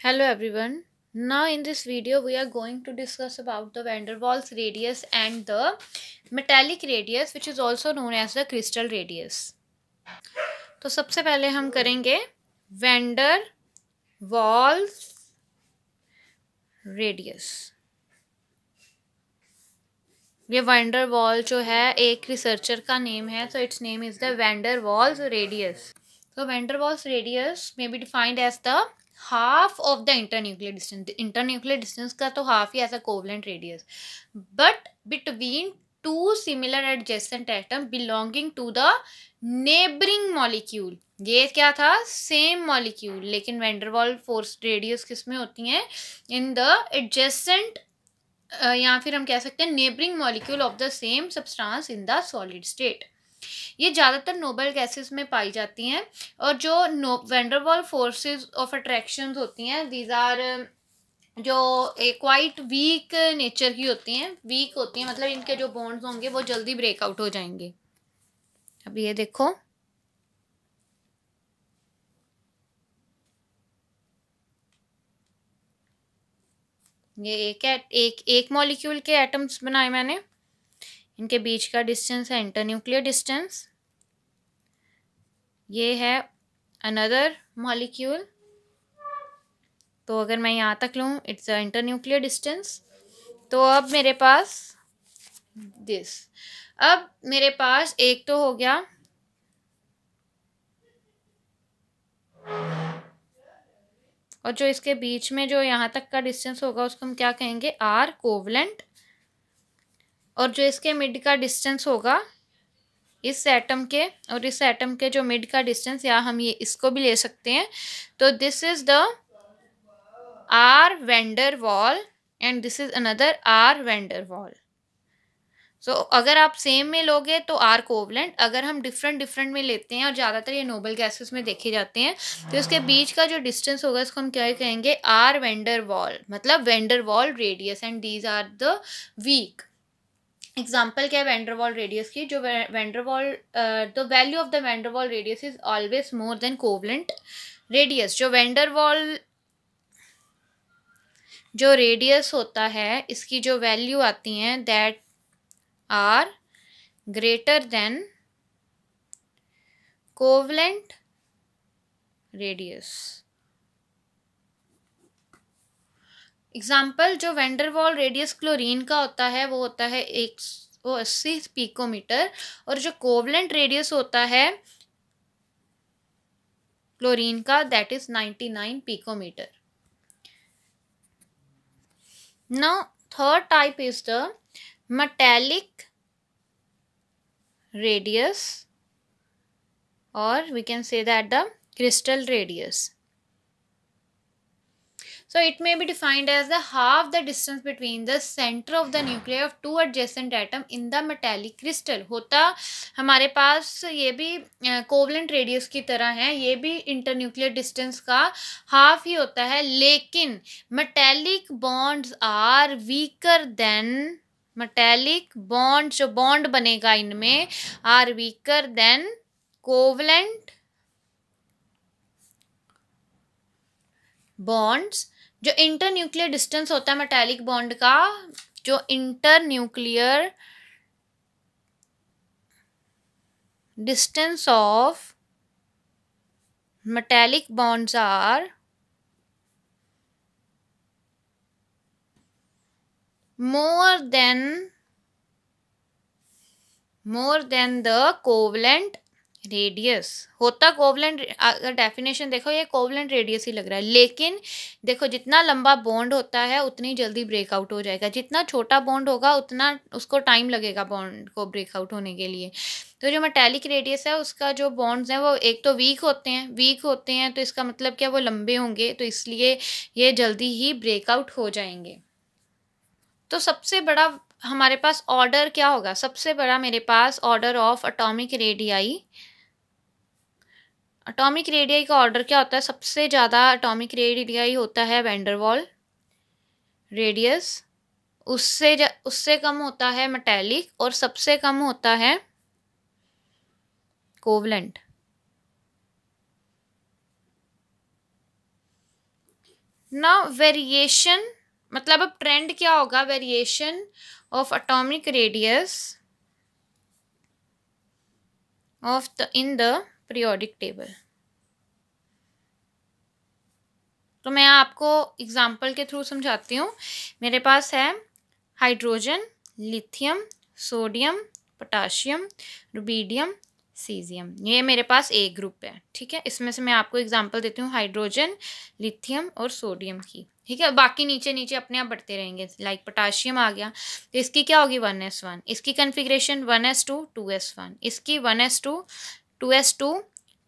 Hello everyone. Now in this video we are going to discuss about the van der Waals radius and the metallic radius which is also known as the crystal radius. तो सबसे पहले हम करेंगे van der Waals radius. ये van der Waal जो है एक researcher का नेम है, so its name is the van der Waals radius. So van der Waals radius may be defined as the half of the internuclear distance. Internuclear distance का तो half ही ऐसा covalent radius, but between two similar adjacent atom belonging to the neighboring molecule. ये क्या था? Same molecule, लेकिन van der Waals force radius किस में होती हैं? इन द एडजेसेंट या फिर हम कह सकते हैं neighbouring molecule of the same substance in the solid state. ये ज़्यादातर नोबल गैसेस में पाई जाती हैं और जो van der Waals forces of attraction होती हैं, दीज आर जो क्वाइट वीक नेचर की होती हैं. वीक होती हैं मतलब इनके जो बॉन्ड्स होंगे वो जल्दी ब्रेकआउट हो जाएंगे. अब ये देखो, ये एक मॉलिक्यूल के एटम्स बनाए मैंने. इनके बीच का डिस्टेंस है इंटरन्यूक्लियर डिस्टेंस. ये है अनदर मॉलिक्यूल, तो अगर मैं यहाँ तक लूँ इट्स अ इंटरन्यूक्लियर डिस्टेंस. तो अब मेरे पास अब मेरे पास एक तो हो गया, और जो इसके बीच में जो यहाँ तक का डिस्टेंस होगा उसको हम क्या कहेंगे? R covalent. और जो इसके मिड का डिस्टेंस होगा इस एटम के और इस एटम के जो मिड का डिस्टेंस, या हम ये इसको भी ले सकते हैं, तो this is the R van der Waal and this is another R van der Waal. So अगर आप सेम में लोगे तो आर कोवलेंट, अगर हम डिफरेंट में लेते हैं और ज़्यादातर ये नोबल गैसेस में देखे जाते हैं, तो इसके बीच का जो डिस्टेंस होगा इसको हम क्या कहेंगे? आर van der Waal, मतलब van der Waal radius, and these are the weak. Example क्या है van der Waal रेडियस की? जो van der Waal the value of the van der Waal radius is always more than covalent radius. जो van der Waal जो radius होता है इसकी जो वैल्यू आती हैं that are greater than covalent radius. Example, जो van der Waal radius chlorine का होता है वो होता है 180 पिकोमीटर, और जो कोवलेंट रेडियस होता है क्लोरीन का that is 99 picometre. Now third type is the metallic radius, or we can say that the crystal radius. So it may be defined as the half the distance between the center of the nuclei of two adjacent atom in the metallic crystal. होता हमारे पास ये भी covalent radius की तरह है, ये भी internuclear distance का हाफ ही होता है, लेकिन metallic bonds are weaker than, metallic bond जो बॉन्ड बनेगा इनमें are weaker than covalent bonds. जो इंटरन्यूक्लियर डिस्टेंस होता है मेटालिक बॉन्ड का, जो internuclear distance of metallic bonds are more than the covalent radius. होता कोवलेंट, अगर डेफिनेशन देखो ये कोवलेंट रेडियस ही लग रहा है, लेकिन देखो जितना लंबा बॉन्ड होता है उतनी जल्दी ब्रेकआउट हो जाएगा. जितना छोटा बॉन्ड होगा उतना उसको टाइम लगेगा बॉन्ड को ब्रेकआउट होने के लिए. तो जो मेटालिक रेडियस है उसका जो बॉन्ड्स हैं वो एक तो वीक होते हैं, तो इसका मतलब क्या? वो लंबे होंगे, तो इसलिए ये जल्दी ही ब्रेकआउट हो जाएंगे. तो सबसे बड़ा हमारे पास ऑर्डर क्या होगा? सबसे बड़ा मेरे पास order of atomic radii. Atomic radii का ऑर्डर क्या होता है? सबसे ज़्यादा एटॉमिक रेडियाई होता है van der Waal रेडियस, उससे कम होता है मेटालिक, और सबसे कम होता है कोवलेंट. नाउ वेरिएशन, मतलब अब ट्रेंड क्या होगा, variation of atomic radius of the in the periodic table. तो मैं आपको एग्जांपल के थ्रू समझाती हूँ। मेरे पास है hydrogen, lithium, sodium, potassium, rubidium, caesium, ये मेरे पास ए ग्रुप है। ठीक है, इसमें से मैं आपको एग्जांपल देती हूँ हाइड्रोजन, लिथियम और सोडियम की। ठीक है, बाकी नीचे नीचे अपने आप बढ़ते रहेंगे। लाइक पोटाशियम आ गया, तो इसकी क्या होगी 1s1, इसकी कन्फिग्रेशन 1s2 2s1, इसकी 1s2 2s2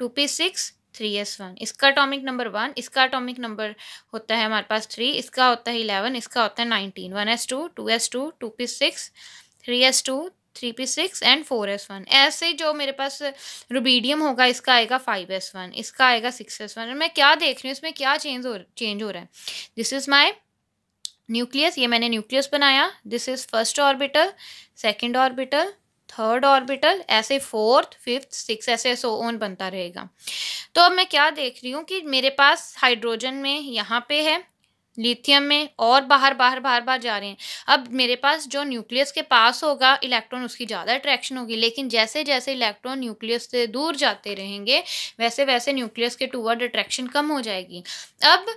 2p6 3s1, इसका एटॉमिक नंबर 1, इसका एटॉमिक नंबर होता है हमारे पास 3, इसका होता है 11, इसका होता है 19, 1s2 2s2 2p6 3s2 3p6 and 4s1। ऐसे जो मेरे पास रुबीडियम होगा इसका आएगा 5s1, इसका आएगा 6s1। और मैं क्या देख रही हूँ इसमें क्या चेंज हो रहा है। दिस इज माई न्यूक्लियस, ये मैंने न्यूक्लियस बनाया। This is first orbital, second orbital, third orbital, ऐसे फोर्थ, फिफ्थ, सिक्स, ऐसे सो ऑन बनता रहेगा। तो अब मैं क्या देख रही हूँ कि मेरे पास हाइड्रोजन में यहाँ पे है, लिथियम में, और बाहर बाहर बाहर बाहर जा रहे हैं। अब मेरे पास जो न्यूक्लियस के पास होगा इलेक्ट्रॉन, उसकी ज़्यादा अट्रैक्शन होगी, लेकिन जैसे जैसे इलेक्ट्रॉन न्यूक्लियस से दूर जाते रहेंगे वैसे वैसे न्यूक्लियस के टूवर्ड अट्रैक्शन कम हो जाएगी। अब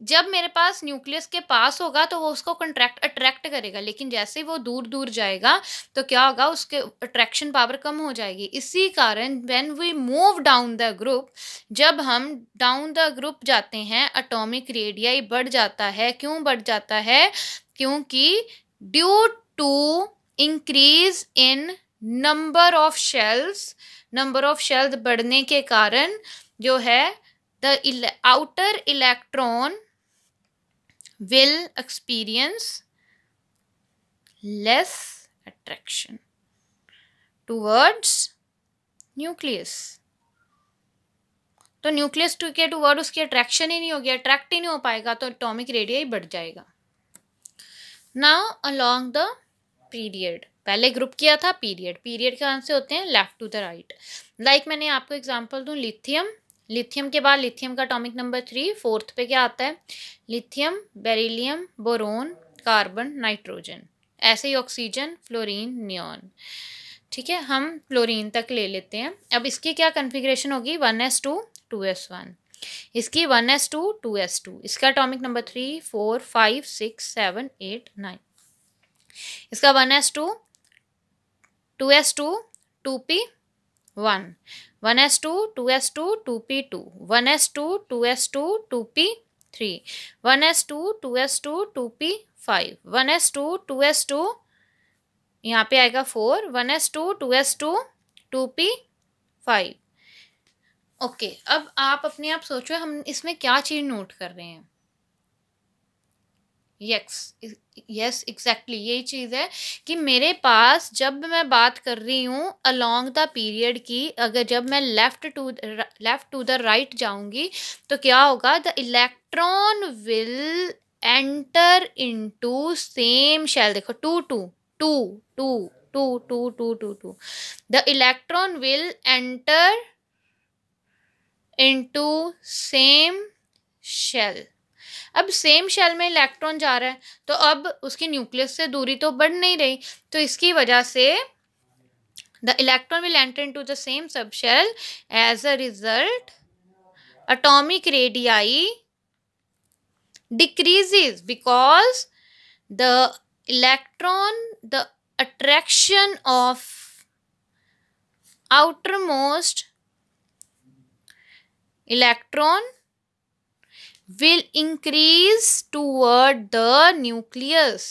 जब मेरे पास न्यूक्लियस के पास होगा तो वो उसको अट्रैक्ट करेगा, लेकिन जैसे वो दूर दूर जाएगा तो क्या होगा, उसके अट्रैक्शन पावर कम हो जाएगी। इसी कारण when we move down the group, जब हम डाउन द ग्रुप जाते हैं एटॉमिक रेडियाई बढ़ जाता है। क्यों बढ़ जाता है? क्योंकि due to increase in number of shells, number of shells बढ़ने के कारण जो है the outer electron will experience less attraction towards nucleus। तो न्यूक्लियस के टूवर्ड उसकी अट्रैक्शन ही नहीं होगी, अट्रैक्ट ही नहीं हो पाएगा, तो एटॉमिक रेडियस बढ़ जाएगा। नाउ अलोंग द पीरियड, पहले ग्रुप किया था पीरियड, पीरियड के आंसर होते हैं left to the right. Like मैंने आपको एग्जांपल दूं, लिथियम, लिथियम के बाद लिथियम का एटॉमिक नंबर 3, फोर्थ पे क्या आता है, lithium, beryllium, boron, carbon, nitrogen, ऐसे ही ऑक्सीजन, फ्लोरीन, नियॉन। ठीक है, हम फ्लोरीन तक ले लेते हैं। अब इसकी क्या कन्फिग्रेशन होगी, 1s2 2s1, इसकी 1s2 2s2, इसका एटॉमिक नंबर 3 4 5 6 7 8 9, इसका 1s2 2s2 2p1, 1s2 2s2 2p2, 1s2 2s2 2p3, 1s2 2s2 2p5, 1s2 2s2 यहाँ पे आएगा 4, 1s2 2s2 2p5। ओके, अब आप अपने आप सोचो हम इसमें क्या चीज नोट कर रहे हैं। यस एग्जैक्टली यही चीज़ है कि मेरे पास जब मैं बात कर रही हूँ अलोंग द पीरियड की, अगर जब मैं लेफ्ट टू द राइट जाऊंगी तो क्या होगा, the electron will enter into same shell. देखो two two two two two two two two two, the electron will enter into same shell. अब सेम शेल में इलेक्ट्रॉन जा रहा है तो अब उसकी न्यूक्लियस से दूरी तो बढ़ नहीं रही, तो इसकी वजह से the electron will enter into the same sub shell, as a result atomic radii decreases because the electron, the attraction of outermost electron will increase toward the nucleus।